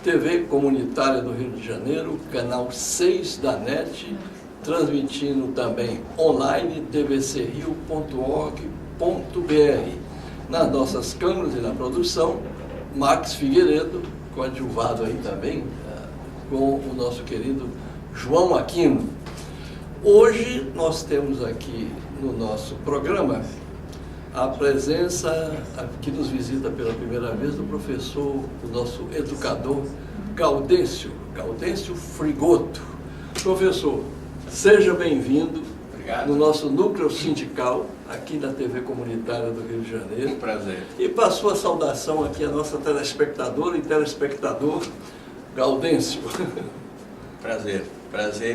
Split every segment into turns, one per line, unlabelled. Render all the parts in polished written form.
TV Comunitária do Rio de Janeiro, canal 6 da NET, transmitindo também online tvcrio.org.br. Nas nossas câmeras e na produção, Max Figueiredo, coadjuvado aí também com o nosso querido João Aquino. Hoje nós temos aqui no nosso programa a presença que nos visita pela primeira vez do professor, o nosso educador Gaudêncio Frigoto. Professor, seja bem-vindo no nosso núcleo sindical, aqui na TV Comunitária do Rio de Janeiro.
Um prazer.
E para a sua saudação aqui, a nossa telespectadora e telespectador, Gaudêncio.
Prazer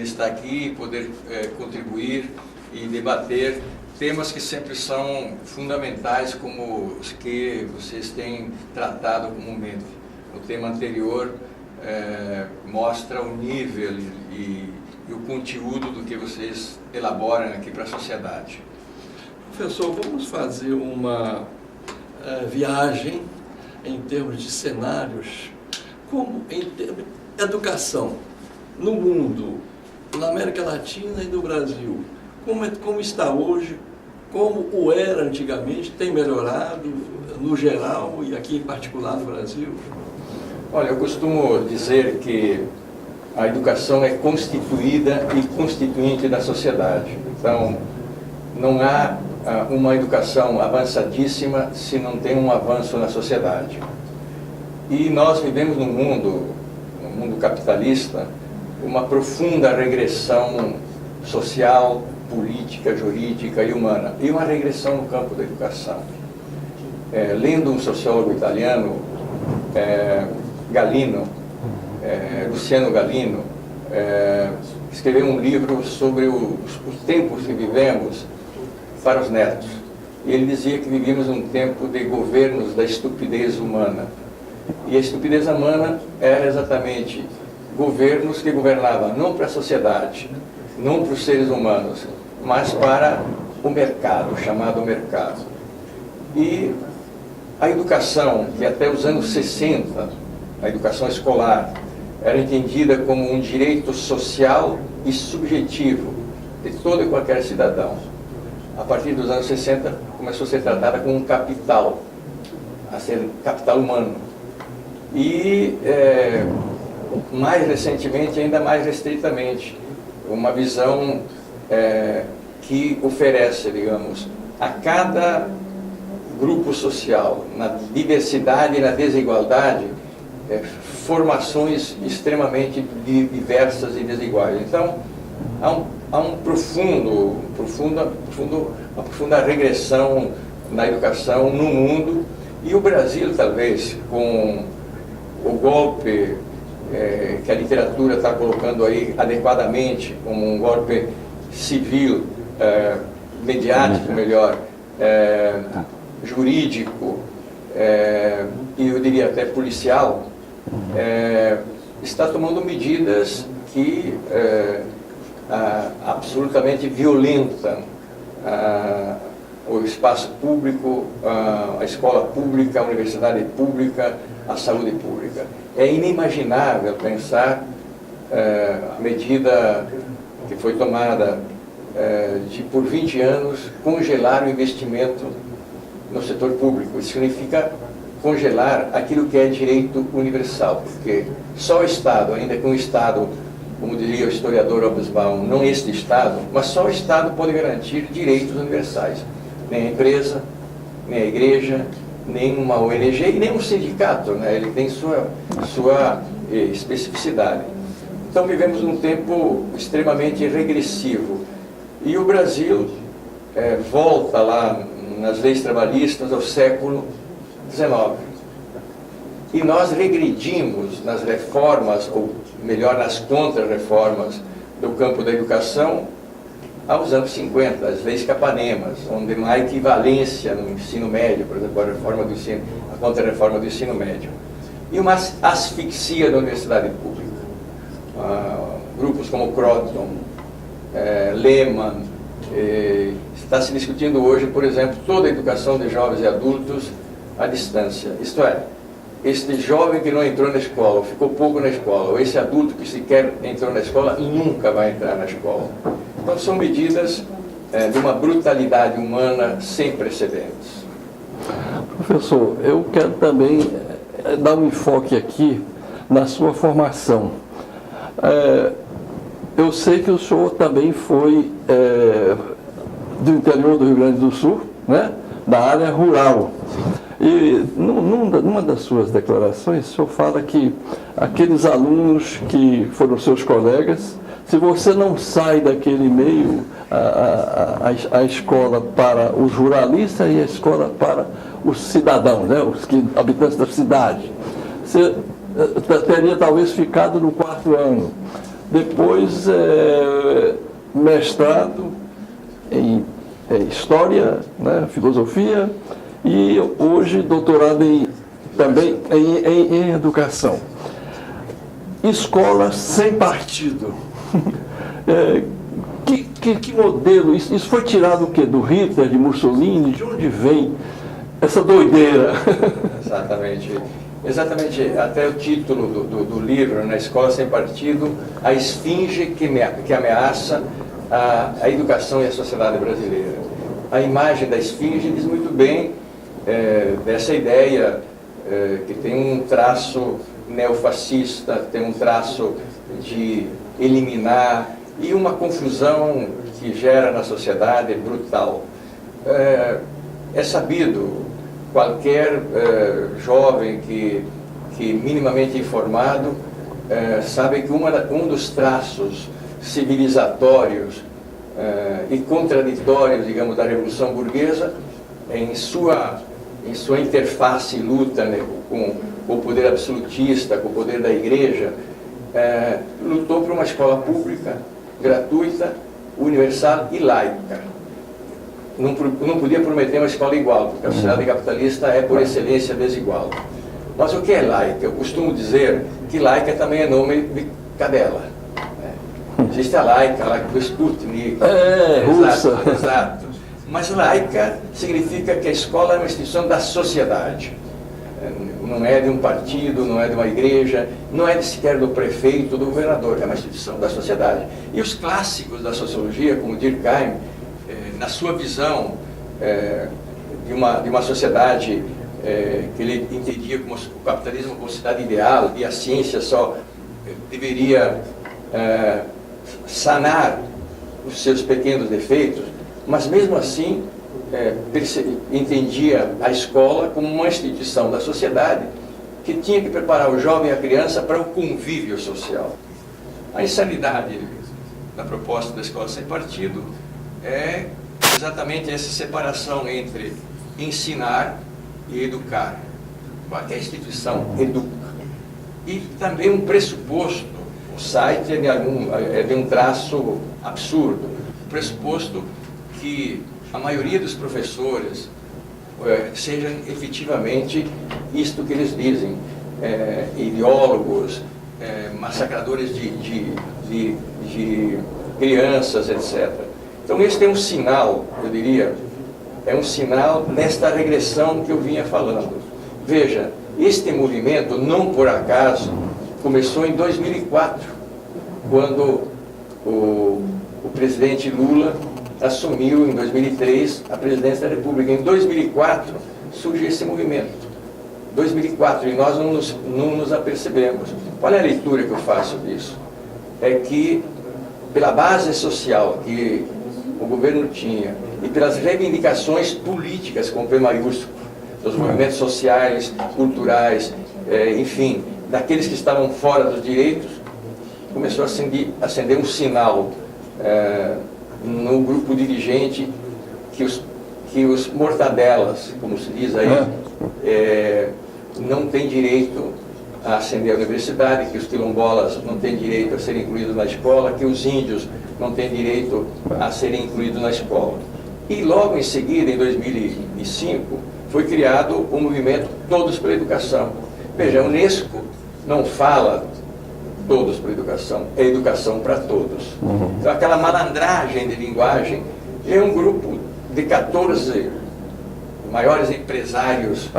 estar aqui e poder contribuir e debater temas que sempre são fundamentais, como os que vocês têm tratado comumente. O tema anterior mostra o nível e o conteúdo do que vocês elaboram aqui para a sociedade.
Professor, vamos fazer uma viagem em termos de cenários, como em termos de educação no mundo, na América Latina e no Brasil. Como está hoje, como o era antigamente, tem melhorado no geral e aqui em particular no Brasil?
Olha, eu costumo dizer que a educação é constituída e constituinte da sociedade. Então, não há uma educação avançadíssima se não tem um avanço na sociedade. E nós vivemos num mundo capitalista, uma profunda regressão social, política, jurídica e humana, e uma regressão no campo da educação. Lendo um sociólogo italiano, Luciano Gallino, escreveu um livro sobre os tempos que vivemos para os netos. E ele dizia que vivíamos um tempo de governos da estupidez humana. E a estupidez humana era exatamente governos que governavam não para a sociedade, não para os seres humanos, mas para o mercado, chamado mercado. E a educação, que até os anos 60, a educação escolar, era entendida como um direito social e subjetivo de todo e qualquer cidadão. A partir dos anos 60, começou a ser tratada como um capital, a ser capital humano. E mais recentemente, ainda mais restritamente, uma visão que oferece, digamos, a cada grupo social, na diversidade e na desigualdade, formações extremamente diversas e desiguais. Então, há uma profunda regressão na educação no mundo, e o Brasil, talvez, com o golpe que a literatura está colocando aí adequadamente como um golpe civil, mediático, melhor, jurídico, e eu diria até policial, está tomando medidas que absolutamente violentam o espaço público, a escola pública, a universidade pública, a saúde pública. É inimaginável pensar a medida que foi tomada de, por 20 anos, congelar o investimento no setor público. Isso significa congelar aquilo que é direito universal, porque só o Estado, ainda que um Estado, como diria o historiador Hobsbawm, não este Estado, mas só o Estado pode garantir direitos universais. Nem a empresa, nem a igreja, nem uma ONG e nem um sindicato, né? Ele tem sua especificidade. Então vivemos num tempo extremamente regressivo. E o Brasil volta lá nas leis trabalhistas ao século XIX. E nós regredimos nas reformas, ou melhor, nas contra-reformas do campo da educação aos anos 50, as leis capanemas, onde não há equivalência no ensino médio, por exemplo, a contra-reforma do ensino médio. E uma asfixia da universidade pública. Grupos como Croton, Lehman, está se discutindo hoje, por exemplo, toda a educação de jovens e adultos à distância. Isto é, este jovem que não entrou na escola, ou ficou pouco na escola, ou esse adulto que sequer entrou na escola, nunca vai entrar na escola. Então são medidas de uma brutalidade humana sem precedentes.
Professor, eu quero também dar um enfoque aqui na sua formação. Eu sei que o senhor também foi do interior do Rio Grande do Sul, né? Da área rural. E numa das suas declarações, o senhor fala que aqueles alunos que foram seus colegas, se você não sai daquele meio, a escola para os ruralistas e a escola para os cidadãos, né, os habitantes da cidade, você teria talvez ficado no 4º ano. Depois, mestrado em História, né, Filosofia, e hoje doutorado também em Educação. Escola sem partido. Que modelo? Isso foi tirado o quê? Do Hitler, de Mussolini? De onde vem essa doideira?
Exatamente, até o título do livro, na Escola Sem Partido, a esfinge que ameaça a educação e a sociedade brasileira. A imagem da esfinge diz muito bem dessa ideia que tem um traço neofascista, tem um traço de eliminar e uma confusão que gera na sociedade brutal. É sabido, qualquer jovem que minimamente informado sabe que um dos traços civilizatórios e contraditórios, digamos, da Revolução Burguesa, em sua interface e luta, né, com o poder absolutista, com o poder da Igreja, lutou por uma escola pública, gratuita, universal e laica. Não podia prometer uma escola igual, porque a sociedade capitalista é, por excelência, desigual. Mas o que é laica? Eu costumo dizer que laica também é nome de cadela. Né? Existe a laica do Sputnik.
Russa.
Exato. Mas laica significa que a escola é uma instituição da sociedade. Não é de um partido, não é de uma igreja, não é sequer do prefeito, do governador, é uma instituição da sociedade. E os clássicos da sociologia, como Durkheim, na sua visão de uma sociedade que ele entendia como o capitalismo como sociedade ideal e a ciência só deveria sanar os seus pequenos defeitos, mas mesmo assim entendia a escola como uma instituição da sociedade que tinha que preparar o jovem e a criança para o convívio social. A insanidade da proposta da Escola Sem Partido é exatamente essa separação entre ensinar e educar. Qualquer instituição educa. E também um pressuposto, o site é de um traço absurdo, o pressuposto que a maioria dos professores sejam efetivamente isto que eles dizem, ideólogos, massacradores de crianças, etc. Então esse tem um sinal, eu diria, é um sinal nesta regressão que eu vinha falando. Veja, este movimento, não por acaso, começou em 2004, quando o presidente Lula assumiu, em 2003, a presidência da República. Em 2004, surge esse movimento. 2004, e nós não nos apercebemos. Qual é a leitura que eu faço disso? É que, pela base social que o governo tinha, e pelas reivindicações políticas, com P maiúsculo, dos movimentos sociais, culturais, enfim, daqueles que estavam fora dos direitos, começou a acender um sinal no grupo dirigente que os mortadelas, como se diz aí, não têm direito a ascender à universidade, que os quilombolas não têm direito a serem incluídos na escola, que os índios não têm direito a serem incluídos na escola. E logo em seguida, em 2005, foi criado o movimento Todos pela Educação. Veja, a Unesco não fala todos para a educação, é educação para todos. Então aquela malandragem de linguagem é um grupo de 14 maiores empresários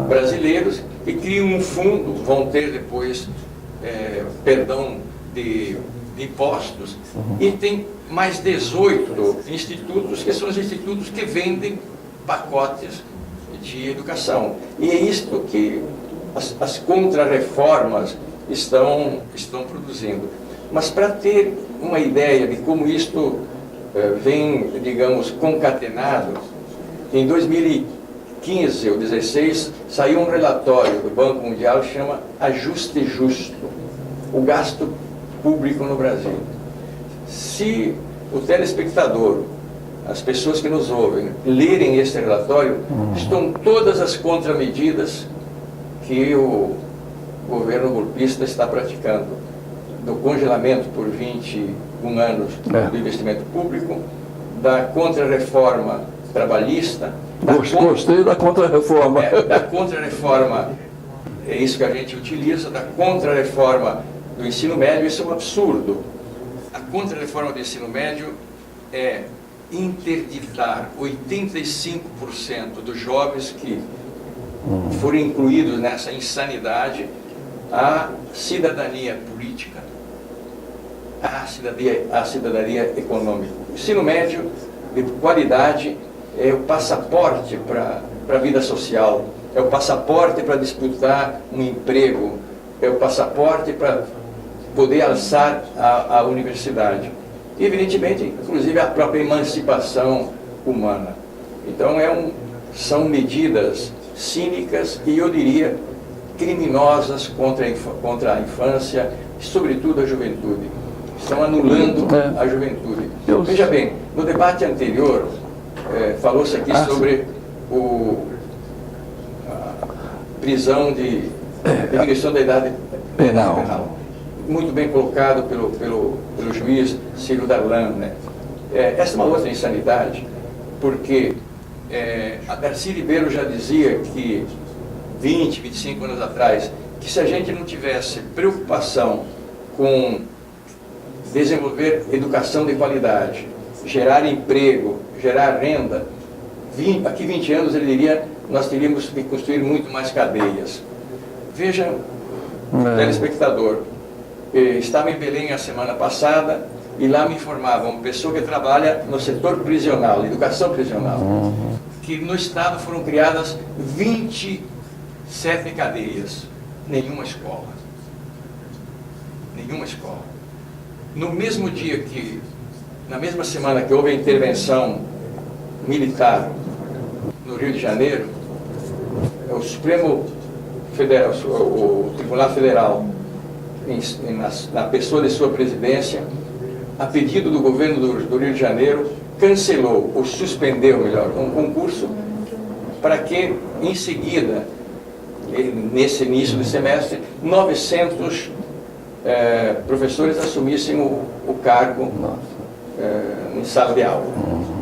brasileiros e criam um fundo, vão ter depois perdão de impostos, e tem mais 18 institutos, que são os institutos que vendem pacotes de educação. E é isto que as contrarreformas estão produzindo. Mas para ter uma ideia de como isto vem, digamos, concatenado, em 2015 ou 2016 saiu um relatório do Banco Mundial que chama Ajuste Justo, o gasto público no Brasil. Se o telespectador, as pessoas que nos ouvem, lerem este relatório, estão todas as contramedidas que o governo golpista está praticando, do congelamento por 21 anos do investimento público, da contra-reforma trabalhista.
Gostei da contra-reforma.
Da contra-reforma, é isso que a gente utiliza, da contra-reforma do ensino médio. Isso é um absurdo. A contra-reforma do ensino médio é interditar 85% dos jovens que forem incluídos nessa insanidade a cidadania política, a cidadania econômica. O ensino médio de qualidade é o passaporte para a vida social, é o passaporte para disputar um emprego, é o passaporte para poder alçar a universidade. E, evidentemente, inclusive, a própria emancipação humana. Então, são medidas cínicas e, eu diria, criminosas contra a infância e, sobretudo, a juventude. Estão anulando a juventude. Veja bem, no debate anterior, falou-se aqui sobre a prisão de diminuição da idade penal. Muito bem colocado pelo juiz Ciro Darlan, né? Essa é uma outra insanidade, porque a Darcy Ribeiro já dizia que 20, 25 anos atrás, que se a gente não tivesse preocupação com desenvolver educação de qualidade, gerar emprego, gerar renda, daqui 20 anos ele diria, nós teríamos que construir muito mais cadeias. Veja, telespectador, estava em Belém a semana passada e lá me informavam uma pessoa que trabalha no setor prisional, educação prisional, que no estado foram criadas 27 cadeias, nenhuma escola. Nenhuma escola. No mesmo dia na mesma semana que houve a intervenção militar no Rio de Janeiro, o Supremo Federal, o Tribunal Federal, na pessoa de sua presidência, a pedido do governo do Rio de Janeiro, cancelou ou suspendeu, melhor, um concurso para que, em seguida, nesse início do semestre, 900 professores assumissem o cargo em sala de aula.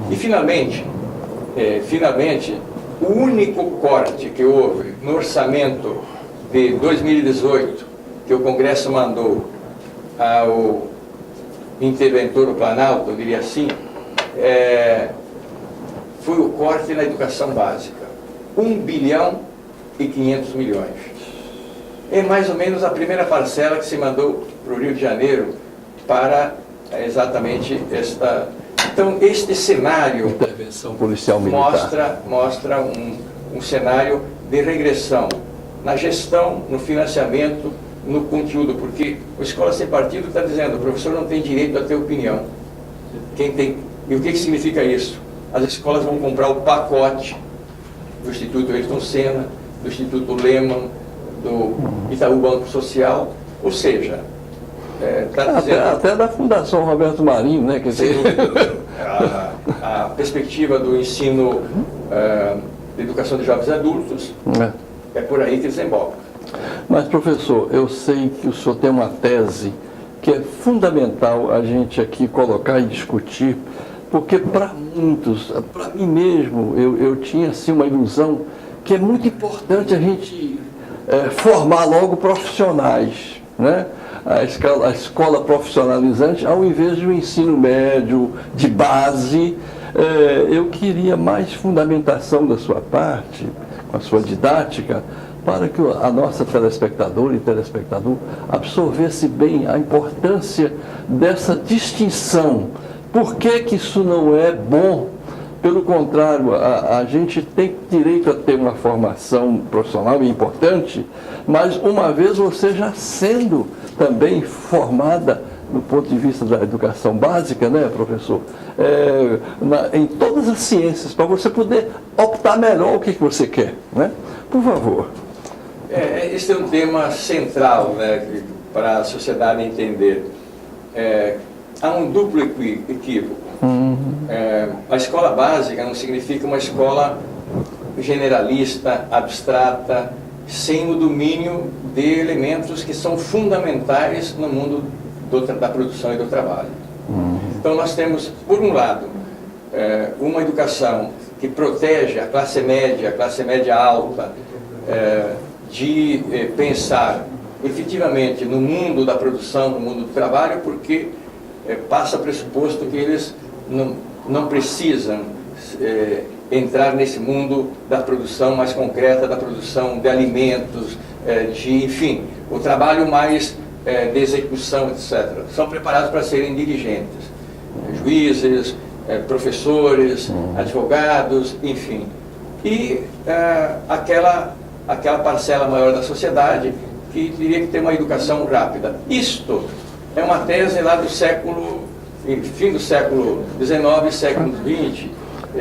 E, finalmente, o único corte que houve no orçamento de 2018, que o Congresso mandou ao interventor, o Planalto, eu diria assim, foi o corte na educação básica. 1 bilhão e 500 milhões. É mais ou menos a primeira parcela que se mandou para o Rio de Janeiro para exatamente esta... Então, este cenário
intervenção policial militar
mostra um cenário de regressão na gestão, no financiamento, no conteúdo, porque o Escola Sem Partido está dizendo, o professor não tem direito a ter opinião. E o que significa isso? As escolas vão comprar o pacote do Instituto Ayrton Senna, do Instituto Lehman, do Itaú Banco Social, ou seja, está dizendo...
Até da Fundação Roberto Marinho, né? Quer dizer...
a perspectiva do ensino de educação de jovens e adultos é por aí que desemboca.
Mas, professor, eu sei que o senhor tem uma tese que é fundamental a gente aqui colocar e discutir, porque para muitos, para mim mesmo, eu tinha assim uma ilusão que é muito importante a gente formar logo profissionais, né? A escola profissionalizante, ao invés de um ensino médio de base,
Eu queria mais fundamentação da sua parte, com a sua didática, para que a nossa telespectadora e telespectador absorvesse bem a importância dessa distinção. Por que que isso não é bom? Pelo contrário, a gente tem direito a ter uma formação profissional importante, mas uma vez você já sendo também formada do ponto de vista da educação básica, né, professor? Em todas as ciências, para você poder optar melhor o que você quer, né? Por favor.
Esse é um tema central, né, para a sociedade entender. Há um duplo equívoco. A escola básica não significa uma escola generalista, abstrata, sem o domínio de elementos que são fundamentais no mundo da produção e do trabalho. Então nós temos, por um lado, uma educação que protege a classe média alta, de pensar efetivamente no mundo da produção, no mundo do trabalho, porque passa pressuposto que eles não precisam entrar nesse mundo da produção mais concreta, da produção de alimentos, enfim, o trabalho mais de execução, etc. São preparados para serem dirigentes, juízes, professores, advogados, enfim. E aquela parcela maior da sociedade que teria que ter uma educação rápida. Isto é uma tese lá do fim do século XIX, século XX,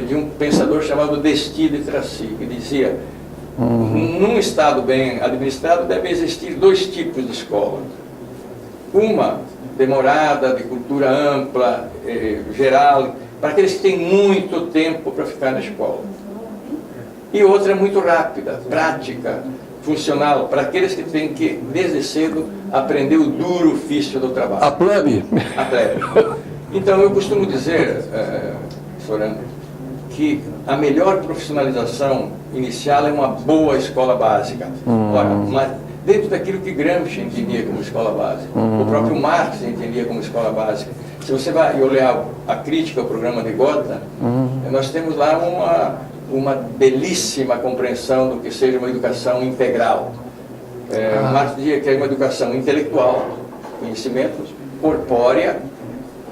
de um pensador chamado Destutt de Tracy, que dizia: num Estado bem administrado deve existir dois tipos de escola. Uma demorada, de cultura ampla, geral, para aqueles que têm muito tempo para ficar na escola. E outra muito rápida, prática, funcional, para aqueles que têm que, desde cedo, aprender o duro ofício do trabalho.
A plebe.
A plebe. Então, eu costumo dizer, Sorano, que a melhor profissionalização inicial é uma boa escola básica. Ora, mas dentro daquilo que Gramsci entendia como escola básica, o próprio Marx entendia como escola básica. Se você vai olhar a crítica ao programa de Gotha, nós temos lá uma belíssima compreensão do que seja uma educação integral. Marx dizia que é uma educação intelectual, conhecimento, corpórea,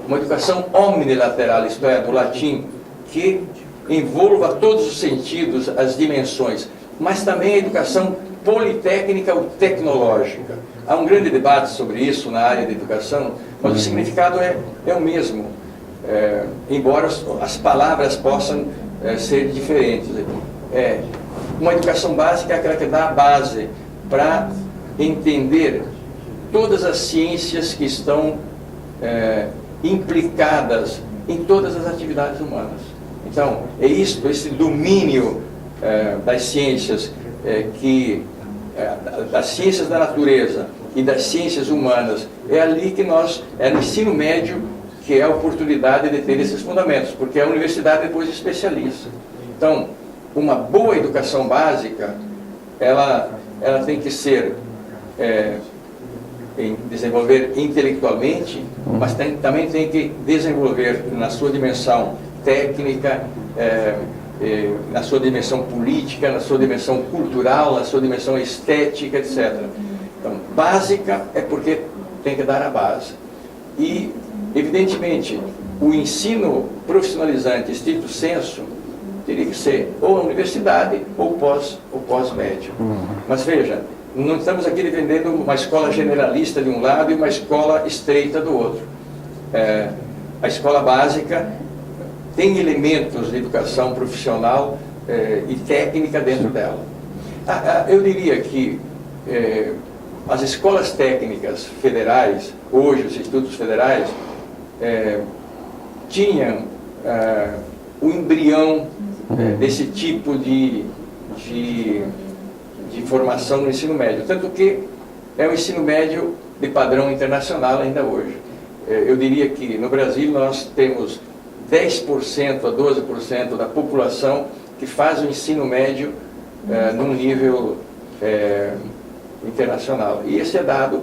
uma educação omnilateral, isto é, do latim, que envolva todos os sentidos, as dimensões, mas também a educação politécnica ou tecnológica. Há um grande debate sobre isso na área de educação, mas o significado é o mesmo, embora as palavras possam ser diferentes. Uma educação básica é aquela que dá a base para entender todas as ciências que estão implicadas em todas as atividades humanas. Então, esse domínio das ciências, das ciências da natureza e das ciências humanas, é ali que no ensino médio, que é a oportunidade de ter esses fundamentos, porque a universidade depois especializa. Então, uma boa educação básica, ela tem que ser desenvolver intelectualmente, mas também tem que desenvolver na sua dimensão técnica, na sua dimensão política, na sua dimensão cultural, na sua dimensão estética, etc. Então, básica é porque tem que dar a base. E, evidentemente, o ensino profissionalizante, stricto sensu, teria que ser ou a universidade ou pós-médio. Mas veja, não estamos aqui defendendo uma escola generalista de um lado e uma escola estreita do outro. A escola básica tem elementos de educação profissional e técnica dentro dela. Eu diria que as escolas técnicas federais, hoje os institutos federais, tinham o embrião desse tipo de formação no ensino médio, tanto que é um ensino médio de padrão internacional ainda hoje. Eu diria que no Brasil nós temos 10% a 12% da população que faz o ensino médio num nível internacional. E esse é dado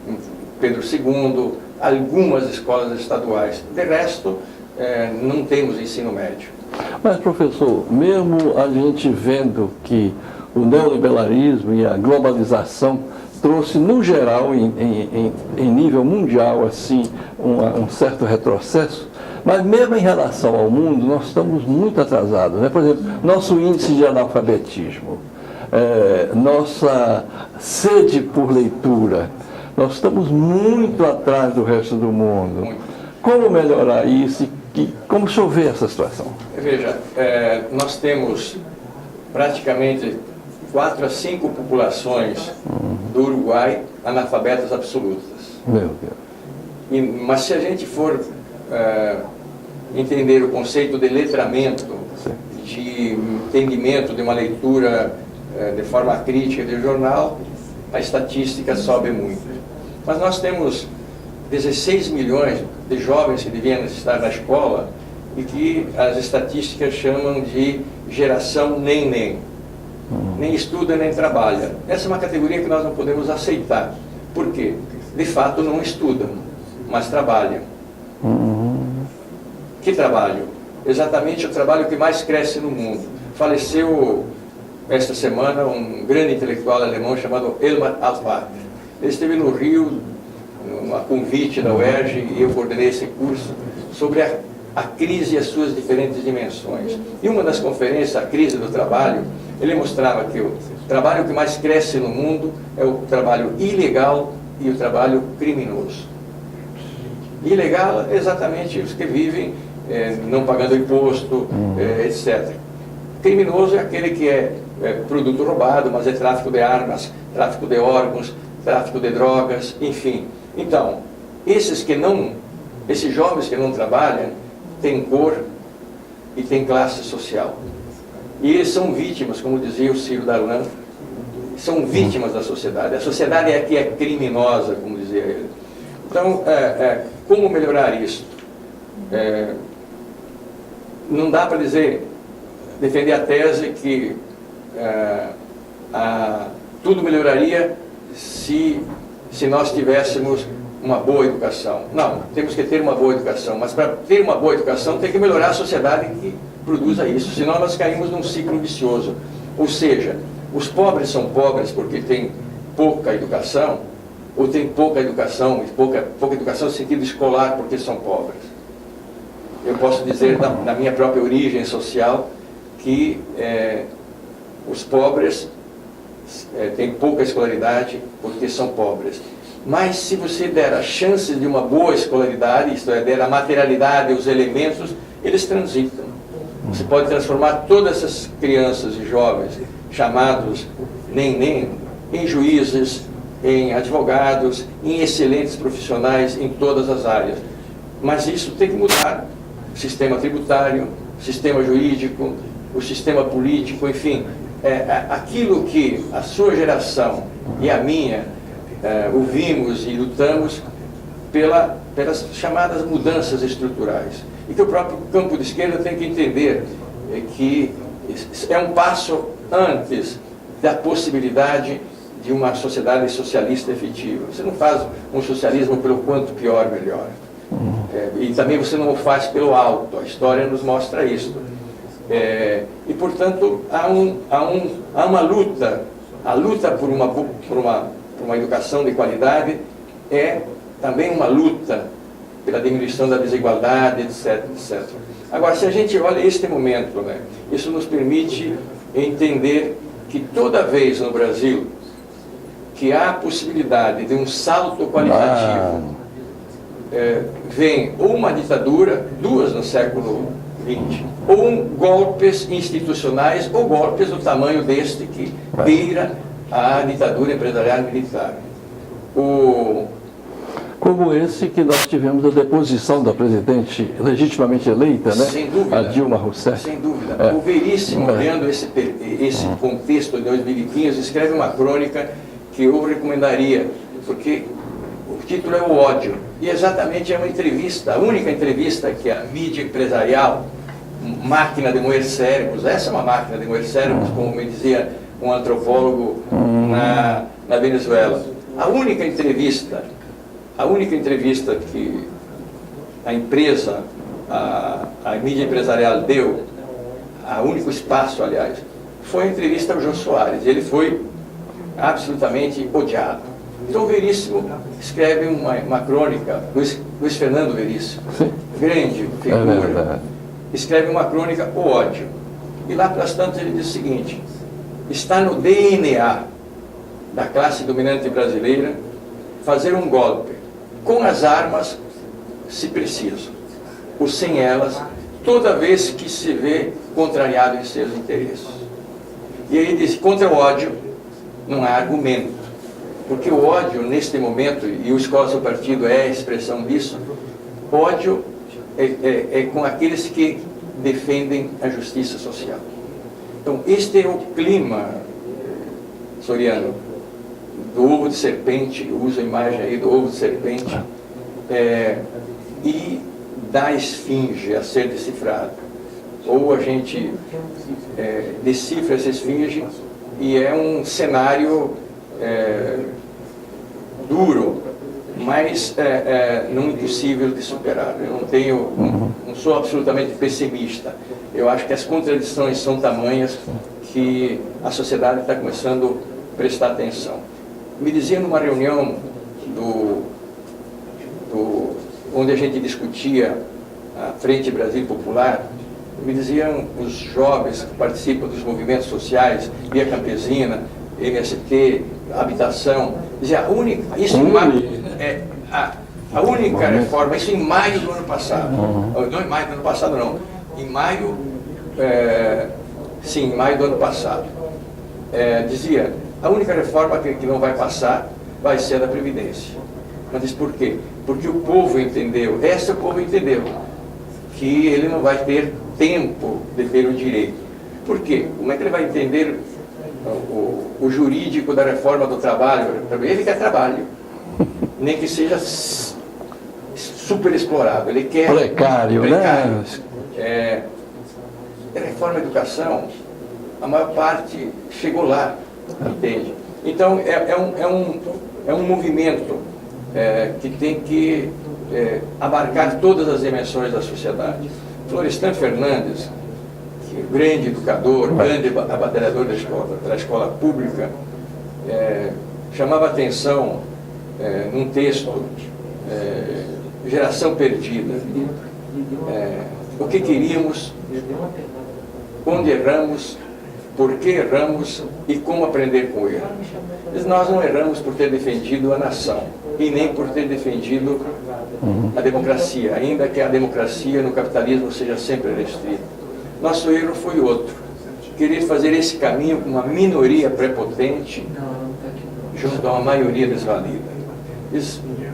em Pedro II, algumas escolas estaduais. De resto, não temos ensino médio.
Mas, professor, mesmo a gente vendo que o neoliberalismo e a globalização trouxe, no geral, em nível mundial, assim, um certo retrocesso, mas mesmo em relação ao mundo, nós estamos muito atrasados, né? Por exemplo, nosso índice de analfabetismo, nossa sede por leitura, nós estamos muito atrás do resto do mundo.
Muito.
Como melhorar isso e como chover essa situação?
Veja, nós temos praticamente 4 a 5 populações do Uruguai analfabetas absolutas.
Meu Deus.
Mas se a gente for entender o conceito de letramento, de entendimento de uma leitura de forma crítica de jornal, a estatística sobe muito. Mas nós temos 16 milhões de jovens que deviam estar na escola e que as estatísticas chamam de geração nem. Nem estuda, nem trabalha. Essa é uma categoria que nós não podemos aceitar. Por quê? De fato, não estudam, mas trabalham. Que trabalho? Exatamente o trabalho que mais cresce no mundo. Faleceu esta semana um grande intelectual alemão chamado Elmar Alpert. Ele esteve no Rio, a convite da UERJ, e eu coordenei esse curso sobre a crise e as suas diferentes dimensões. Em uma das conferências, a crise do trabalho, ele mostrava que o trabalho que mais cresce no mundo é o trabalho ilegal e o trabalho criminoso. Ilegal é exatamente os que vivem não pagando imposto, etc. Criminoso é aquele que é produto roubado, mas é tráfico de armas, tráfico de órgãos, tráfico de drogas, enfim. Então, esses jovens que não trabalham têm cor e têm classe social. E eles são vítimas, como dizia o Ciro Darlan, são vítimas da sociedade. A sociedade é que é criminosa, como dizia ele. Então, como melhorar isso? Não dá para defender a tese que tudo melhoraria se nós tivéssemos uma boa educação. Não, temos que ter uma boa educação, mas para ter uma boa educação tem que melhorar a sociedade que produza isso, senão nós caímos num ciclo vicioso. Ou seja, os pobres são pobres porque têm pouca educação, ou têm pouca educação, pouca educação no sentido escolar porque são pobres. Eu posso dizer, na minha própria origem social, que os pobres têm pouca escolaridade porque são pobres. Mas se você der a chance de uma boa escolaridade, isto é, der a materialidade, os elementos, eles transitam. Você pode transformar todas essas crianças e jovens, chamados nem, em juízes, em advogados, em excelentes profissionais em todas as áreas. Mas isso tem que mudar. O sistema tributário, o sistema jurídico, o sistema político, enfim, aquilo que a sua geração e a minha ouvimos e lutamos pelas chamadas mudanças estruturais. E que o próprio campo de esquerda tem que entender que é um passo antes da possibilidade de uma sociedade socialista efetiva. Você não faz um socialismo pelo quanto pior, melhor. E também você não o faz pelo alto. A história nos mostra isso. E, portanto, há uma luta. A luta por uma educação de qualidade é também uma luta pela diminuição da desigualdade, etc, etc. Agora, se a gente olha este momento, isso nos permite entender que toda vez no Brasil que há a possibilidade de um salto qualitativo, vem ou uma ditadura, duas no século XX, ou golpes institucionais, ou golpes do tamanho deste que beira a ditadura empresarial militar.
Como esse que nós tivemos a deposição da presidente legitimamente eleita, né?
Sem dúvida,
a Dilma Rousseff.
Sem dúvida. O Veríssimo, olhando esse contexto de 2015, escreve uma crônica que eu recomendaria, porque o título é O Ódio. E exatamente é uma entrevista, a única entrevista que a mídia empresarial, máquina de moer cérebros, essa é uma máquina de moer cérebros, como me dizia um antropólogo na Venezuela. A única entrevista que a imprensa a mídia empresarial deu, o único espaço, aliás, foi a entrevista ao Jô Soares. Ele foi absolutamente odiado. Então o Veríssimo escreve uma crônica, Luiz Fernando Veríssimo, grande figura, escreve uma crônica, O Ódio. E lá pelas tantas ele diz o seguinte: está no DNA da classe dominante brasileira fazer um golpe, com as armas, se preciso, ou sem elas, toda vez que se vê contrariado em seus interesses. E ele diz: contra o ódio não há argumento, porque o ódio neste momento, e o Escola Seu Partido é a expressão disso, ódio é com aqueles que defendem a justiça social. Então este é o clima, Soriano, do ovo de serpente, eu uso a imagem aí do ovo de serpente, e da esfinge a ser decifrada. Ou a gente decifra essa esfinge e é um cenário duro, mas não impossível de superar. Eu não sou absolutamente pessimista. Eu acho que as contradições são tamanhas que a sociedade está começando a prestar atenção. Me dizia numa reunião onde a gente discutia a Frente Brasil Popular, me diziam os jovens que participam dos movimentos sociais, Via Campesina, MST, Habitação, dizia a única reforma, isso em maio do ano passado, não em maio do ano passado não, em maio, sim, em maio do ano passado, dizia, a única reforma que não vai passar vai ser a da Previdência. Mas diz por quê? Porque o povo entendeu, o povo entendeu, que ele não vai ter tempo de ter o direito. Por quê? Como é que ele vai entender o jurídico da reforma do trabalho? Ele quer trabalho, nem que seja super explorado, ele quer
precário. Né?
A reforma da educação, a maior parte chegou lá, entende? Então é um movimento que tem que abarcar todas as dimensões da sociedade. Florestan Fernandes, que é um grande educador, grande abatalhador da escola pública, chamava atenção num texto, Geração Perdida, o que queríamos, onde erramos, por que erramos e como aprender com o erro. Nós não erramos por ter defendido a nação e nem por ter defendido a democracia, ainda que a democracia no capitalismo seja sempre restrita. Nosso erro foi outro, querer fazer esse caminho com uma minoria prepotente junto a uma maioria desvalida.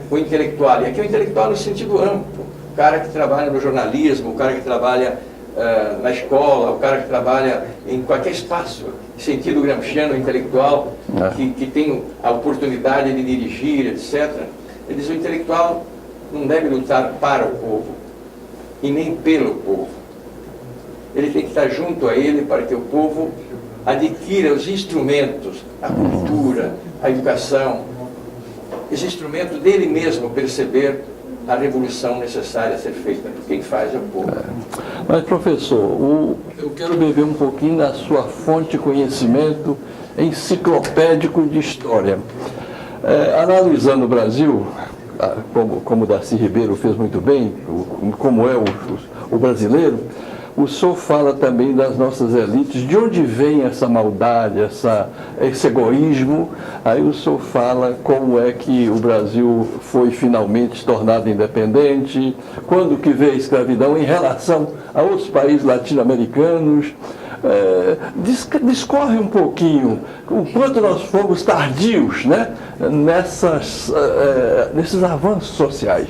O intelectual, e aqui o intelectual no sentido amplo, o cara que trabalha no jornalismo, o cara que trabalha na escola, o cara que trabalha em qualquer espaço, sentido gramsciano intelectual, que tem a oportunidade de dirigir, etc. Ele diz: o intelectual não deve lutar para o povo e nem pelo povo. Ele tem que estar junto a ele para que o povo adquira os instrumentos, a cultura, a educação, esse instrumento dele mesmo perceber a revolução necessária a ser feita por quem faz é o povo.
Mas, professor, eu quero beber um pouquinho da sua fonte de conhecimento enciclopédico de história. Analisando o Brasil, como o Darcy Ribeiro fez muito bem, como é o brasileiro, o senhor fala também das nossas elites, de onde vem essa maldade, esse egoísmo. Aí o senhor fala como é que o Brasil foi finalmente tornado independente, quando que veio a escravidão em relação a outros países latino-americanos. Discorre um pouquinho o quanto nós fomos tardios, né, nesses avanços sociais.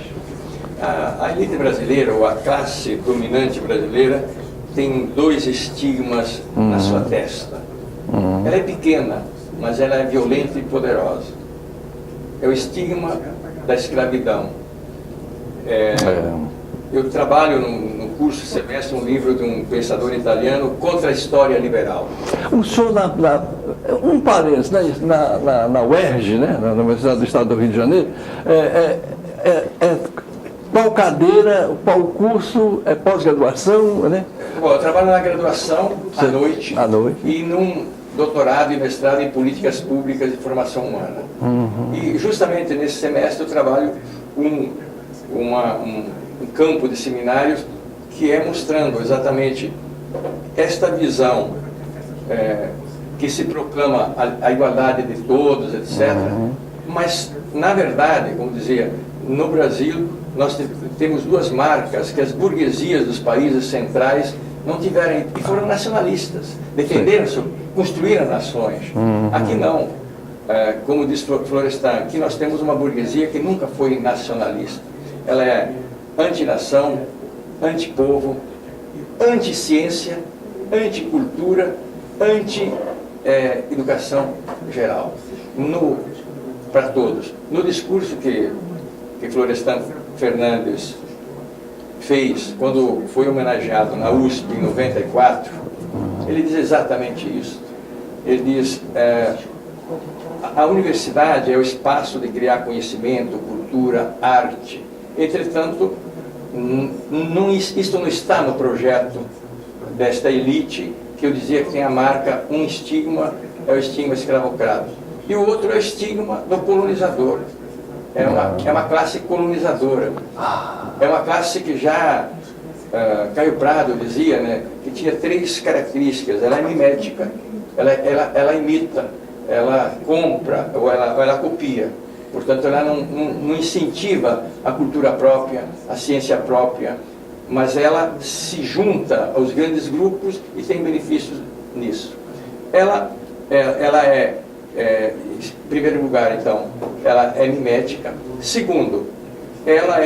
A elite brasileira, ou a classe dominante brasileira, tem dois estigmas na sua testa. Ela é pequena, mas ela é violenta e poderosa. É o estigma da escravidão. Eu trabalho no curso semestre um livro de um pensador italiano contra a história liberal.
O senhor, um parênteses, na UERJ, né, na Universidade do Estado do Rio de Janeiro, qual cadeira, qual curso, é pós-graduação, né?
Bom, eu trabalho na graduação à noite, e num doutorado e mestrado em políticas públicas de formação humana. E justamente nesse semestre eu trabalho um campo de seminários que é mostrando exatamente esta visão que se proclama a igualdade de todos, etc. Mas, na verdade, como dizia, no Brasil nós temos duas marcas que as burguesias dos países centrais não tiveram, e foram nacionalistas, defenderam, construíram nações. Aqui não. Como diz Florestan, aqui nós temos uma burguesia que nunca foi nacionalista. Ela é anti-nação, anti-povo, anti-ciência, anti-cultura, anti-educação geral, para todos. No discurso que Florestan Fernandes fez quando foi homenageado na USP em 94, ele diz exatamente isso. Ele diz: a universidade é o espaço de criar conhecimento, cultura, arte. Entretanto, isto não está no projeto desta elite, que eu dizia que tem a marca, um estigma, é o estigma escravocrata, e o outro é o estigma do colonizador. É uma classe colonizadora. É uma classe que já Caio Prado dizia, né, que tinha três características. Ela é mimética, ela imita, ela compra ou ela copia. Portanto, ela não incentiva a cultura própria, a ciência própria, mas ela se junta aos grandes grupos e tem benefícios nisso. Ela é, em primeiro lugar, então, ela é mimética. Segundo, ela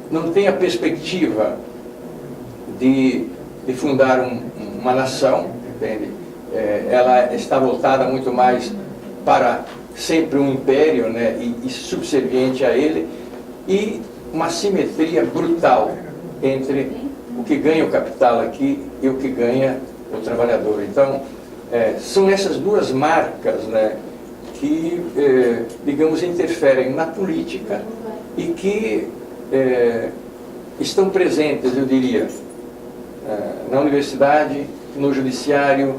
não tem a perspectiva de fundar uma nação, entende? Ela está voltada muito mais para sempre um império, né, e subserviente a ele, e uma simetria brutal entre o que ganha o capital aqui e o que ganha o trabalhador. Então, são essas duas marcas, né, que, digamos, interferem na política e que estão presentes, eu diria, na universidade, no judiciário,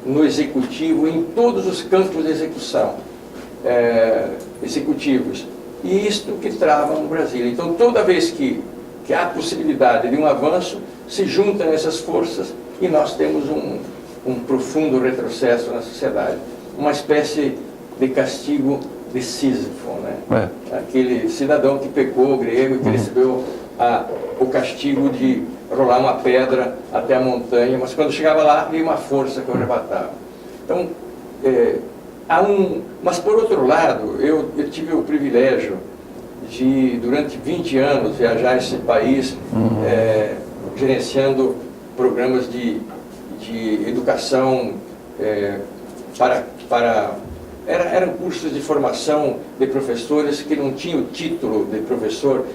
no executivo, em todos os campos de execução executivos. E isto que trava no Brasil. Então, toda vez que há possibilidade de um avanço, se juntam essas forças e nós temos um profundo retrocesso na sociedade. Uma espécie de castigo de Sísifo, né? Aquele cidadão que pecou, grego, que recebeu o castigo de rolar uma pedra até a montanha, mas quando chegava lá, veio uma força que o arrebatava. Então, mas por outro lado, eu tive o privilégio de, durante 20 anos, viajar esse país, gerenciando programas de educação eram cursos de formação de professores que não tinham o título de professor,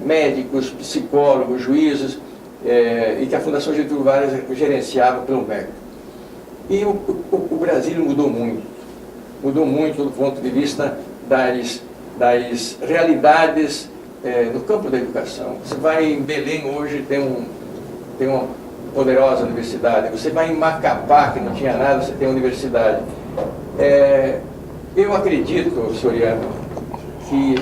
médicos, psicólogos, juízes, e que a Fundação Getúlio Vargas gerenciava pelo MEC. E o Brasil mudou muito do ponto de vista das realidades no campo da educação. Você vai em Belém hoje, tem uma poderosa universidade. Você vai em Macapá, que não tinha nada, você tem uma universidade. Eu acredito, Soriano, que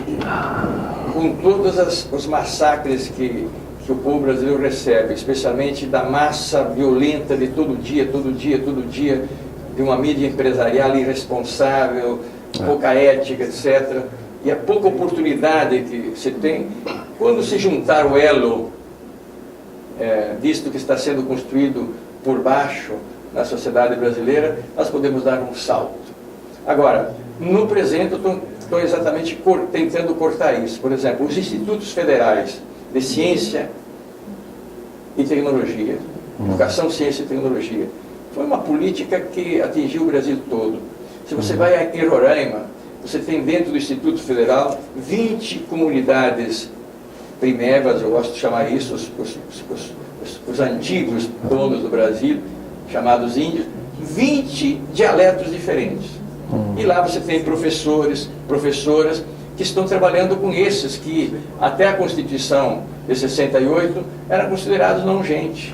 com todos os massacres que o povo brasileiro recebe, especialmente da massa violenta de todo dia, de uma mídia empresarial irresponsável, pouca ética, etc., e a pouca oportunidade que se tem, quando se juntar o elo disto que está sendo construído por baixo na sociedade brasileira, nós podemos dar um salto. Agora, no presente, eu estou exatamente tentando cortar isso. Por exemplo, os institutos federais de ciência e tecnologia, educação, ciência e tecnologia, foi uma política que atingiu o Brasil todo. Se você vai em Roraima, você tem dentro do Instituto Federal 20 comunidades primevas, eu gosto de chamar isso, os antigos donos do Brasil, chamados índios, 20 dialetos diferentes. E lá você tem professores, professoras que estão trabalhando com esses que, até a Constituição de 68, eram considerados não gente.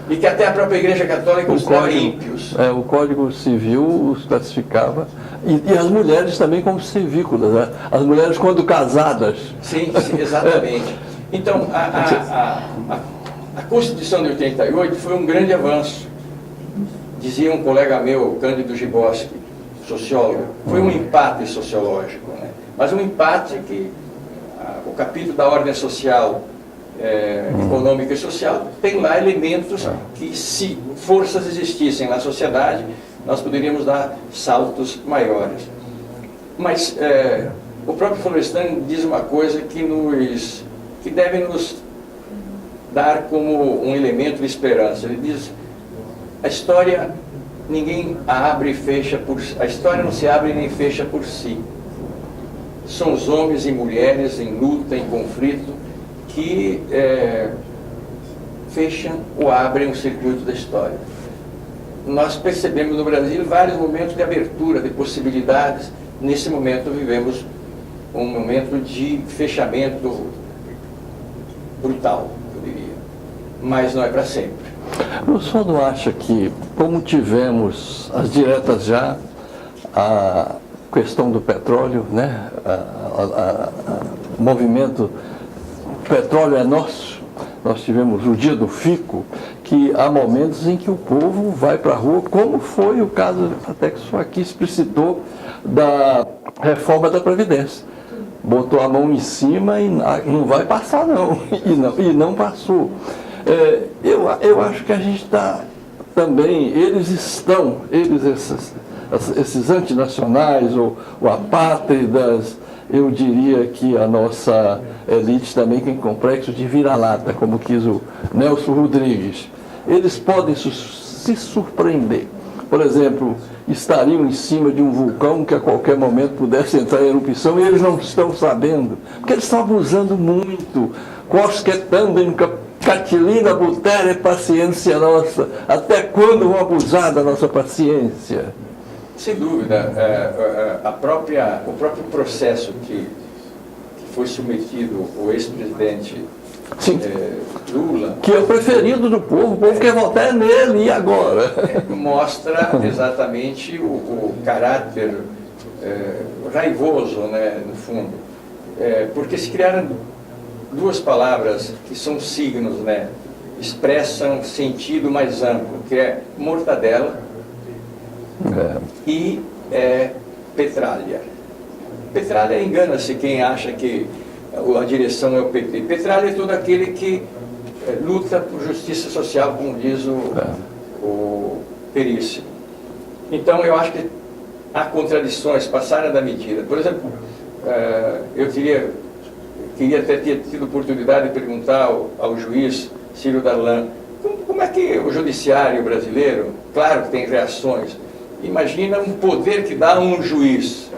E que até a própria Igreja Católica considerava ímpios.
O Código Civil os classificava, e as mulheres também como civícolas, né? As mulheres quando casadas.
Sim, exatamente. Então, a Constituição de 88 foi um grande avanço. Dizia um colega meu, Cândido Giboski, sociólogo, foi um empate sociológico, né? Mas um empate que o capítulo da ordem social, econômica e social, tem lá elementos que, se forças existissem na sociedade, nós poderíamos dar saltos maiores. Mas o próprio Florestan diz uma coisa que deve nos dar como um elemento de esperança. Ele diz: a história ninguém a abre e fecha a história não se abre nem fecha por si. São os homens e mulheres em luta, em conflito, que fecham ou abrem o circuito da história. Nós percebemos no Brasil vários momentos de abertura, de possibilidades. Nesse momento vivemos um momento de fechamento brutal, eu diria. Mas não é para sempre.
O senhor não acha que, como tivemos as diretas já, a questão do petróleo, né? O movimento petróleo é nosso, nós tivemos o dia do fico, que há momentos em que o povo vai para a rua, como foi o caso, até que o senhor aqui explicitou, da reforma da Previdência. Botou a mão em cima e não vai passar não, e não passou. Eu acho que a gente está também, esses antinacionais ou apátridas, eu diria que a nossa elite também tem complexo de vira-lata, como quis o Nelson Rodrigues. Eles podem se surpreender. Por exemplo, estariam em cima de um vulcão que a qualquer momento pudesse entrar em erupção e eles não estão sabendo, porque eles estão abusando muito. Quosque tandem catilina butere paciência nossa. Até quando vão abusar da nossa paciência?
Sem dúvida, o próprio processo que foi submetido o ex-presidente Lula,
que é o preferido do povo, o povo quer votar nele, e agora?
Mostra exatamente o caráter raivoso, né, no fundo, porque se criaram duas palavras que são signos, né, expressam sentido mais amplo, que é mortadela e petralha. Petralha engana-se quem acha que a direção é o PT. Petralha é todo aquele que luta por justiça social, como diz o Perício. Então, eu acho que há contradições, passaram da medida. Por exemplo, eu queria até ter tido oportunidade de perguntar ao juiz Ciro Darlan, como é que o judiciário brasileiro, claro que tem reações, imagina um poder que dá a um juiz.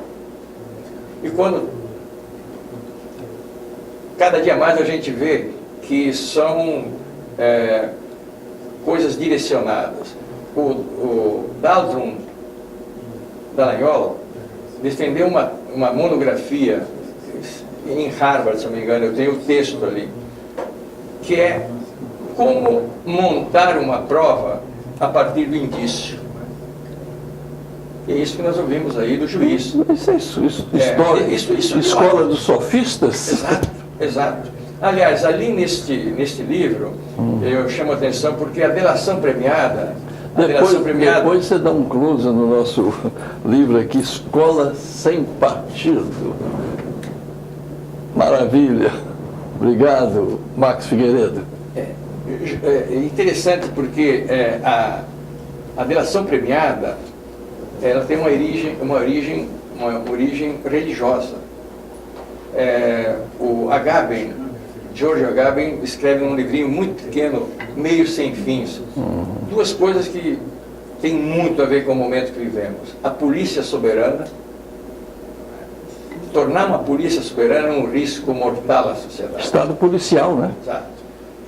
E quando cada dia mais a gente vê que são coisas direcionadas. O Dalton Dallagnol defendeu uma monografia em Harvard, se não me engano, eu tenho o texto ali, que é como montar uma prova a partir do indício. E é isso que nós ouvimos aí do juiz.
Escola dos sofistas?
Exato, exato. Aliás, ali neste livro, eu chamo a atenção porque a delação premiada...
Depois você dá um close no nosso livro aqui, Escola Sem Partido. Maravilha. Obrigado, Max Figueiredo.
É interessante porque a delação premiada, ela tem uma origem religiosa. O Agamben, George Agamben, escreve um livrinho muito pequeno, Meio Sem Fins. Duas coisas que têm muito a ver com o momento que vivemos. A polícia soberana, tornar uma polícia soberana um risco mortal à sociedade.
Estado policial, né?
Exato.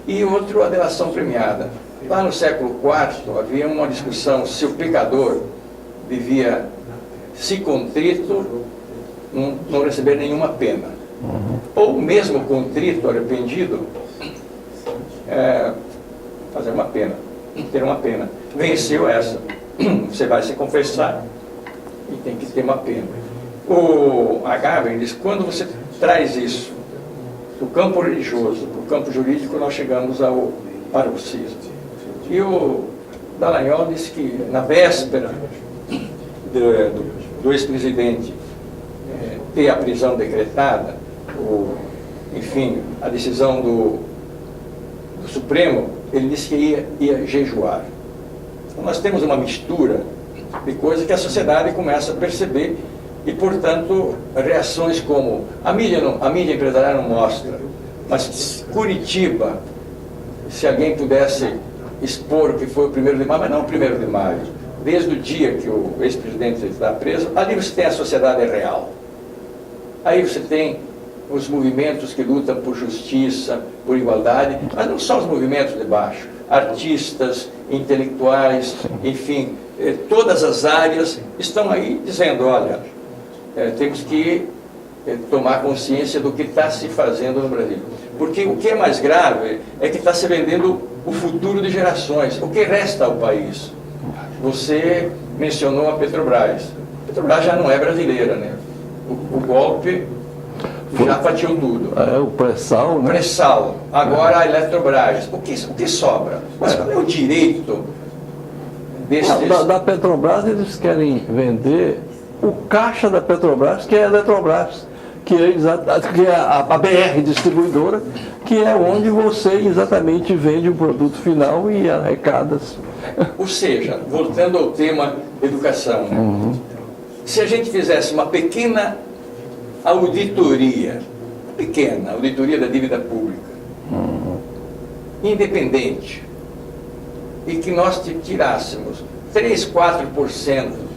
E outro, a delação premiada. Lá no século IV havia uma discussão se o pecador devia se contrito, não receber nenhuma pena. Ou mesmo contrito, arrependido, fazer uma pena, ter uma pena. Venceu essa, você vai se confessar e tem que ter uma pena. O Agave diz, quando você traz isso do campo religioso para o campo jurídico, nós chegamos ao paroxismo. E o Dallagnol disse que na véspera do ex-presidente ter a prisão decretada, enfim, a decisão do Supremo, ele disse que ia jejuar. Então nós temos uma mistura de coisas que a sociedade começa a perceber e, portanto, reações como a mídia empresarial não mostra, mas Curitiba, se alguém pudesse expor o que foi o 1º de maio, mas não o 1º de maio, desde o dia que o ex-presidente está preso, ali você tem a sociedade real. Aí você tem os movimentos que lutam por justiça, por igualdade, mas não só os movimentos de baixo, artistas, intelectuais, enfim, todas as áreas estão aí dizendo, olha, temos que tomar consciência do que está se fazendo no Brasil. Porque o que é mais grave é que está se vendendo o futuro de gerações, o que resta ao país. Você mencionou a Petrobras. A Petrobras já não é brasileira, né? O golpe já fatiou tudo.
O pré-sal, né?
Pré-sal. Agora a Eletrobras. O que sobra? Mas qual é o direito desses...
Da Petrobras eles querem vender o caixa da Petrobras, que é a Eletrobras, que é a BR distribuidora, que é onde você exatamente vende o produto final e arrecada.
Ou seja, voltando ao tema educação, se a gente fizesse uma pequena auditoria da dívida pública, independente, e que nós tirássemos 3, 4%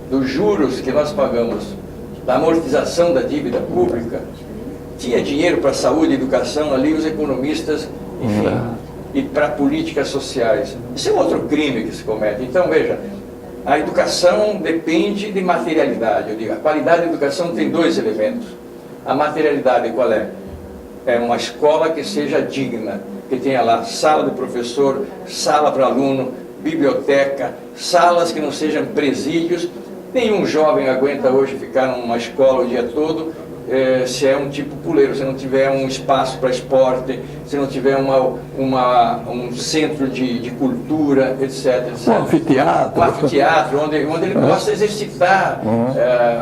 dos juros que nós pagamos da amortização da dívida pública, tinha dinheiro para saúde e educação ali, os economistas, enfim, e para políticas sociais. Isso é outro crime que se comete. Então, veja, a educação depende de materialidade. Eu digo, a qualidade da educação tem 2 elementos. A materialidade qual é? É uma escola que seja digna, que tenha lá sala de professor, sala para aluno, biblioteca, salas que não sejam presídios. Nenhum jovem aguenta hoje ficar numa escola o dia todo, se é um tipo puleiro, se não tiver um espaço para esporte, se não tiver um centro de cultura, etc.
Um anfiteatro.
Um anfiteatro, onde ele possa exercitar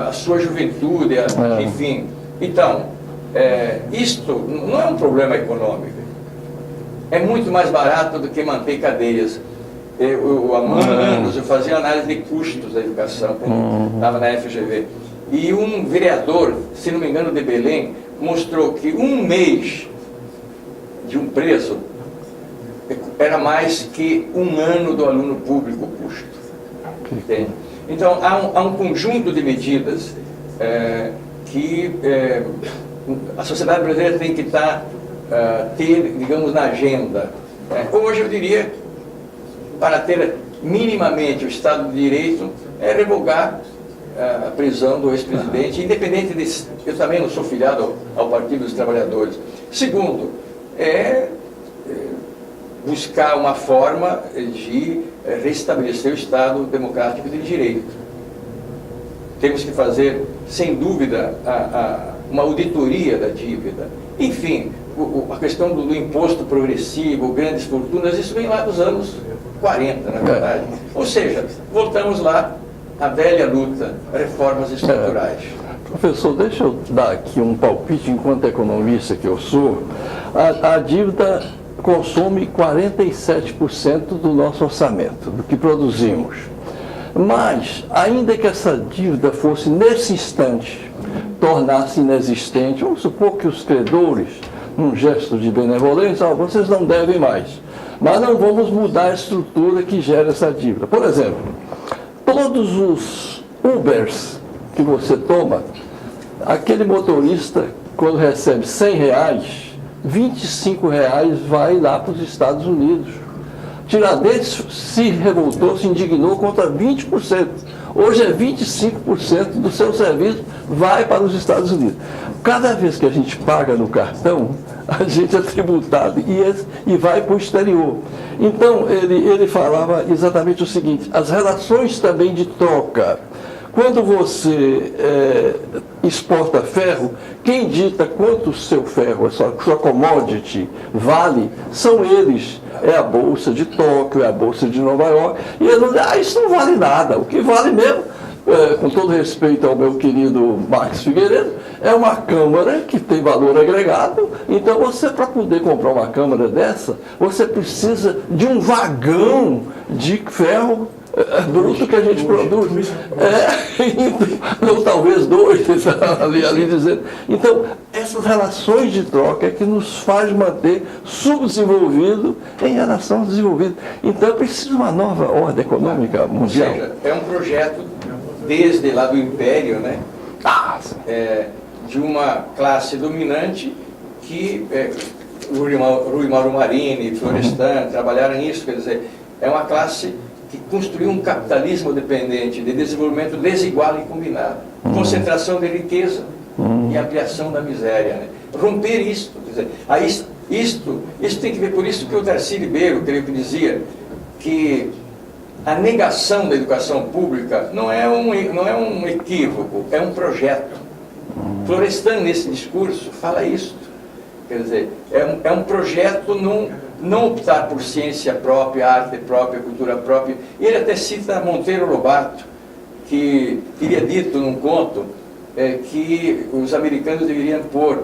a sua juventude, enfim. Então, isto não é um problema econômico. É muito mais barato do que manter cadeias. Há anos eu fazia análise de custos da educação, quando estava na FGV. E um vereador, se não me engano, de Belém, mostrou que um mês de um preso era mais que um ano do aluno público custo. Entende? Então, há um conjunto de medidas que a sociedade brasileira tem que ter, digamos, na agenda. Hoje, eu diria, para ter minimamente o Estado de Direito, é revogar a prisão do ex-presidente, independente desse... Eu também não sou filiado ao Partido dos Trabalhadores. Segundo, buscar uma forma de restabelecer o Estado democrático de direito. Temos que fazer, sem dúvida, uma auditoria da dívida. Enfim, a questão do imposto progressivo, grandes fortunas, isso vem lá dos anos 40, na verdade. Ou seja, voltamos lá à velha luta, reformas estruturais.
Professor, deixa eu dar aqui um palpite, enquanto economista que eu sou. A dívida consome 47% do nosso orçamento, do que produzimos. Mas, ainda que essa dívida fosse, nesse instante, tornar-se inexistente, vamos supor que os credores, num gesto de benevolência, vocês não devem mais. Mas não vamos mudar a estrutura que gera essa dívida. Por exemplo, todos os Ubers que você toma, aquele motorista, quando recebe R$100, R$25 vai lá para os Estados Unidos. Tiradentes se revoltou, se indignou contra 20%. Hoje é 25% do seu serviço vai para os Estados Unidos. Cada vez que a gente paga no cartão, a gente é tributado e vai para o exterior. Então, ele falava exatamente o seguinte: as relações também de troca. Quando você exporta ferro, quem dita quanto o seu ferro, a sua commodity vale, são eles. É a Bolsa de Tóquio, é a Bolsa de Nova York. E eles não dizem, isso não vale nada. O que vale mesmo, com todo respeito ao meu querido Marcos Figueiredo, é uma câmara que tem valor agregado. Então você, para poder comprar uma câmara dessa, você precisa de um vagão de ferro bruto que a gente produz. Ou talvez dois, ali dizendo. Então, essas relações de troca é que nos faz manter subdesenvolvido em relação ao desenvolvido. Então, é preciso uma nova ordem econômica mundial.
Ou seja, é um projeto desde lá do Império, né? De uma classe dominante que Rui Mauro Marini, Florestan, trabalharam nisso, quer dizer, é uma classe que construiu um capitalismo dependente de desenvolvimento desigual e combinado, concentração de riqueza e ampliação da miséria, né? Romper isto, quer dizer, aí isto tem que ver, por isso que o Darcy Ribeiro, creio que dizia que a negação da educação pública não é um equívoco, é um projeto. Florestan, nesse discurso, fala isso. Quer dizer, é um projeto não optar por ciência própria, arte própria, cultura própria. E ele até cita Monteiro Lobato, que teria dito num conto que os americanos deveriam pôr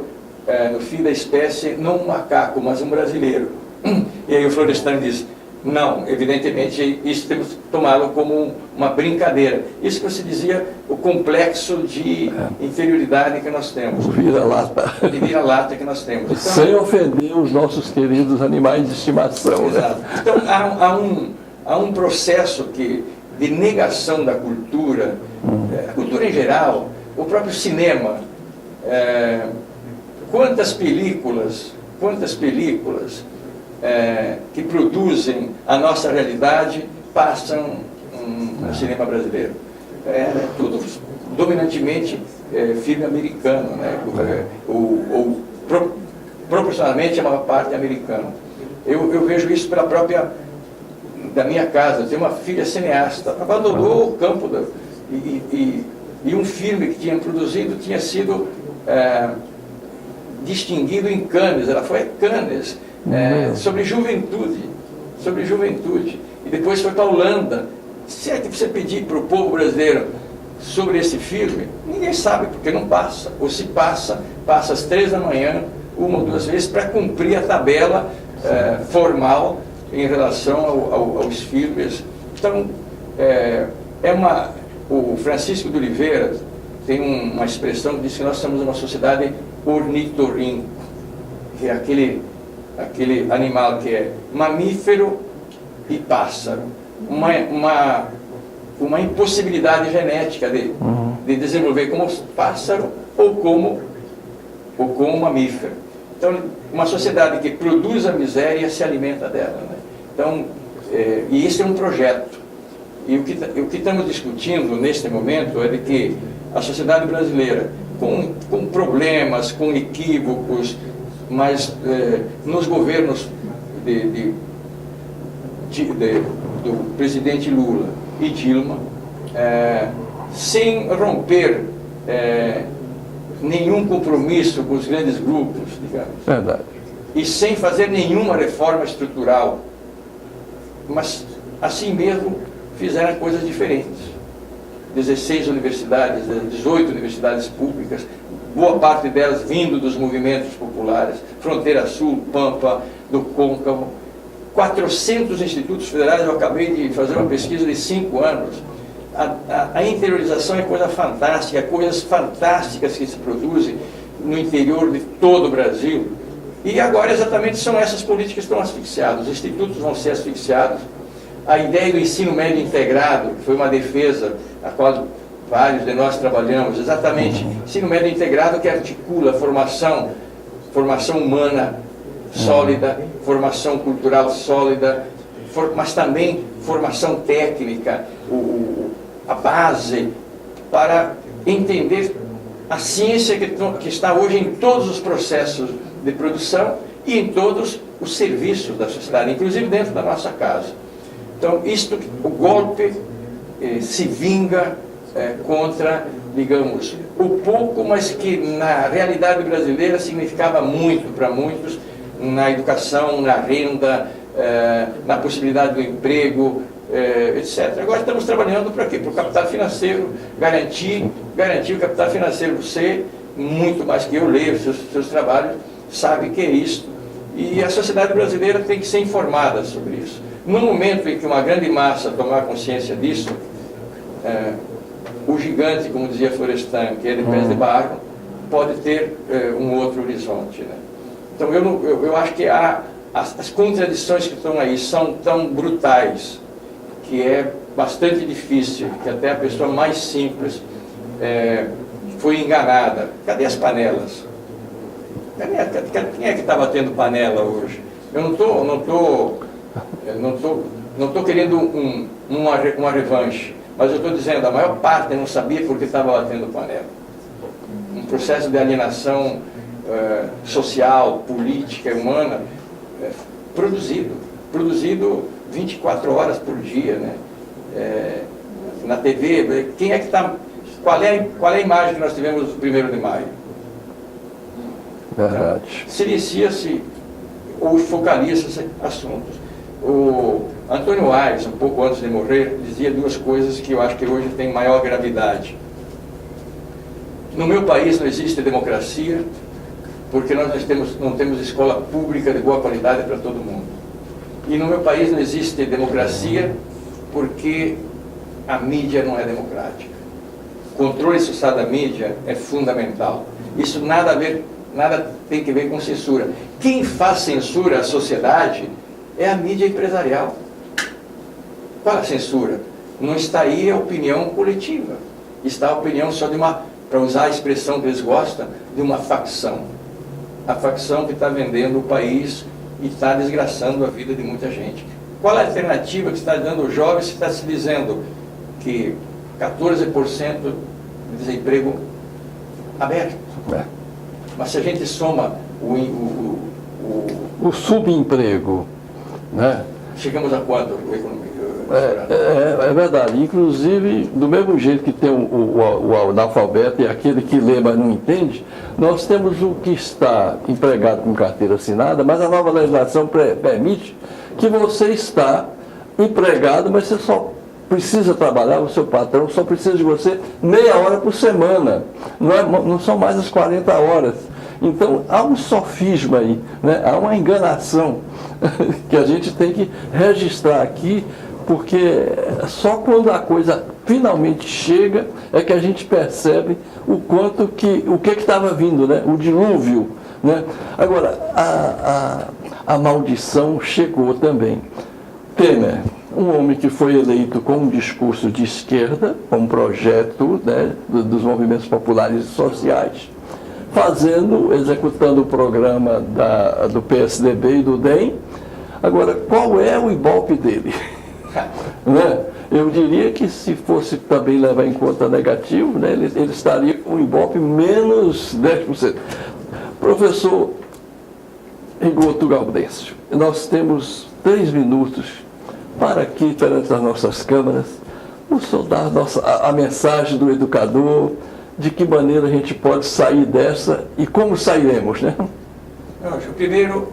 no fim da espécie não um macaco, mas um brasileiro. E aí o Florestan diz, não, evidentemente isso temos que tomá-lo como uma brincadeira. Isso que você dizia, o complexo de inferioridade que nós temos.
O vira-lata.
De vira-lata que nós temos. Então,
sem ofender os nossos queridos animais de estimação.
Exato. Né? Então há um processo de negação da cultura, a cultura em geral, o próprio cinema. Quantas películas que produzem a nossa realidade passam no cinema brasileiro. Tudo dominantemente filme americano, né? Proporcionalmente a maior parte americana. Eu vejo isso pela própria da minha casa. Eu tenho uma filha cineasta, abandonou o campo e um filme que tinha produzido tinha sido distinguido em Cannes. Ela foi a Cannes. Sobre juventude, e depois foi para a Holanda. Se é que você pedir para o povo brasileiro sobre esse filme, ninguém sabe, porque não passa, ou se passa às 3 da manhã, uma ou duas vezes, para cumprir a tabela formal em relação aos filmes. Então, o Francisco de Oliveira tem uma expressão que diz que nós somos uma sociedade ornitorrinco, que é aquele animal que é mamífero e pássaro. Uma impossibilidade genética de desenvolver como pássaro ou como mamífero. Então, uma sociedade que produz a miséria se alimenta dela, né? Então, e esse é um projeto. E o que estamos discutindo neste momento é de que a sociedade brasileira, com problemas, com equívocos, mas nos governos do presidente Lula e Dilma, sem romper nenhum compromisso com os grandes grupos, digamos,
verdade,
e sem fazer nenhuma reforma estrutural, mas assim mesmo fizeram coisas diferentes. 16 universidades, 18 universidades públicas, boa parte delas vindo dos movimentos populares, Fronteira Sul, Pampa, do Côncavo, 400 institutos federais. Eu acabei de fazer uma pesquisa de 5 anos. A interiorização é coisa fantástica, coisas fantásticas que se produzem no interior de todo o Brasil. E agora exatamente são essas políticas que estão asfixiadas. Os institutos vão ser asfixiados. A ideia do ensino médio integrado, que foi uma defesa a qual vários de nós trabalhamos, exatamente, ensino médio integrado que articula formação humana sólida, formação cultural sólida, mas também formação técnica, a base para entender a ciência que está hoje em todos os processos de produção e em todos os serviços da sociedade, inclusive dentro da nossa casa. Então, o golpe se vinga contra, digamos, o pouco, mas que na realidade brasileira significava muito para muitos, na educação, na renda, na possibilidade do emprego, etc. Agora estamos trabalhando para quê? Para o capital financeiro, garantir o capital financeiro. Você, muito mais que eu, leio seus trabalhos, sabe que é isso. E a sociedade brasileira tem que ser informada sobre isso. No momento em que uma grande massa tomar consciência disso, o gigante, como dizia Florestan, que é de pés de barro, pode ter um outro horizonte, né? Então eu acho que as contradições que estão aí são tão brutais que é bastante difícil, que até a pessoa mais simples foi enganada. Cadê as panelas? Quem é que está batendo panela hoje? Eu não estou querendo uma revanche, mas eu estou dizendo, a maior parte não sabia porque estava batendo panela. Um processo de alienação social, política, humana, produzido 24 horas por dia, né? Na TV. Quem é que está... Qual é a imagem que nós tivemos no 1º de maio?
Verdade.
Então, silencia-se ou focaliza-se assuntos. O Antônio Aires, um pouco antes de morrer, dizia duas coisas que eu acho que hoje tem maior gravidade. No meu país não existe democracia porque nós não temos escola pública de boa qualidade para todo mundo. E no meu país não existe democracia porque a mídia não é democrática. O controle social da mídia é fundamental. Isso nada tem que ver com censura. Quem faz censura à sociedade é a mídia empresarial. Qual a censura? Não está aí a opinião coletiva. Está a opinião só de para usar a expressão que eles gostam, de uma facção. A facção que está vendendo o país e está desgraçando a vida de muita gente. Qual a alternativa que está dando aos jovens? Está se dizendo que 14% de desemprego aberto. Mas se a gente soma
o subemprego, né?
Chegamos a quanto, economia?
É verdade. Inclusive, do mesmo jeito que tem o analfabeto e aquele que lê, mas não entende, nós temos o que está empregado com carteira assinada, mas a nova legislação permite que você está empregado, mas você só precisa trabalhar, o seu patrão só precisa de você meia hora por semana. Não são mais as 40 horas. Então, há um sofisma aí, né? Há uma enganação que a gente tem que registrar aqui, porque só quando a coisa finalmente chega é que a gente percebe o que estava vindo, né? O dilúvio, né? Agora, a maldição chegou também. Temer, um homem que foi eleito com um discurso de esquerda, com um projeto, né, dos movimentos populares e sociais, executando o programa do PSDB e do DEM. Agora, qual é o ibope dele? Né? Eu diria que se fosse também levar em conta negativo, né, ele estaria com um ibope menos 10%. Professor Rigoto Gaudêncio, nós temos 3 minutos para aqui, perante as nossas câmaras, o senhor dar a mensagem do educador, de que maneira a gente pode sair dessa e como sairemos, né?
O primeiro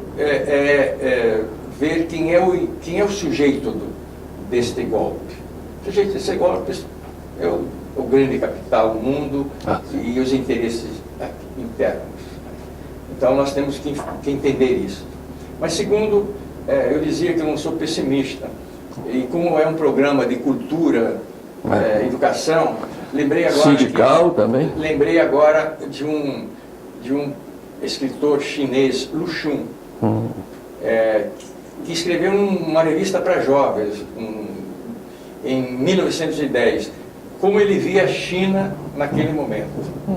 ver quem é o sujeito deste golpe. O sujeito desse golpe é o grande capital, o mundo e os interesses internos. Então nós temos que entender isso. Mas segundo, eu dizia que eu não sou pessimista. E como é um programa de cultura, educação, lembrei agora
sindical também.
Lembrei agora de um escritor chinês, Lu Xun, que escreveu uma revista para jovens em 1910, como ele via a China naquele momento.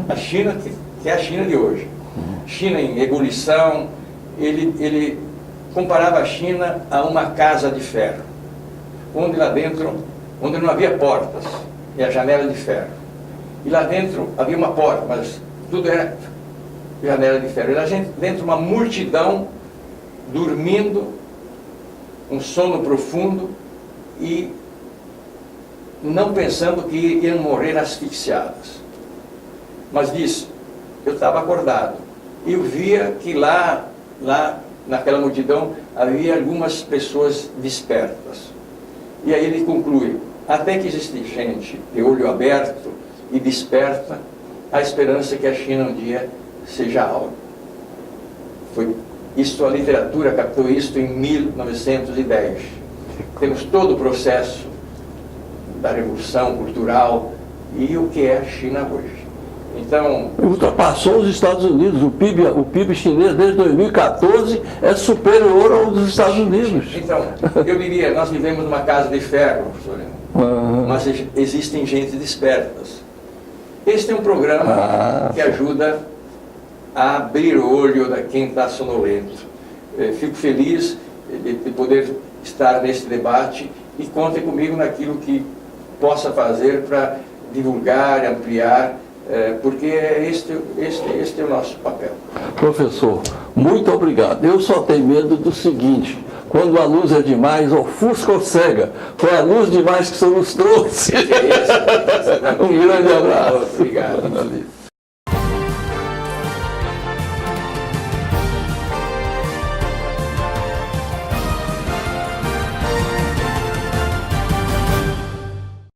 A China que é a China de hoje. China em ebulição, ele comparava a China a uma casa de ferro. onde lá dentro, onde não havia portas, e a janela de ferro. E lá dentro havia uma porta, mas tudo era janela de ferro. E lá dentro uma multidão dormindo, um sono profundo e não pensando que iam morrer asfixiadas. Mas disse, eu estava acordado e eu via que lá naquela multidão havia algumas pessoas despertas. E aí ele conclui, até que existe gente de olho aberto e desperta, a esperança que a China um dia seja algo. Foi isso, a literatura captou isso em 1910. Temos todo o processo da revolução cultural e o que é a China hoje. Então,
ultrapassou os Estados Unidos. O PIB chinês desde 2014 é superior ao dos Estados Unidos.
Então, eu diria, nós vivemos numa casa de ferro, professor, mas existem gente despertas. Este é um programa que ajuda a abrir o olho de quem está sonolento. Fico feliz de poder estar nesse debate e contem comigo naquilo que possa fazer para divulgar, ampliar, porque este é o nosso papel.
Professor, muito obrigado. Eu só tenho medo do seguinte, quando a luz é demais, ofusca ou cega. Foi a luz demais que o senhor nos trouxe. Um grande abraço.
Obrigado.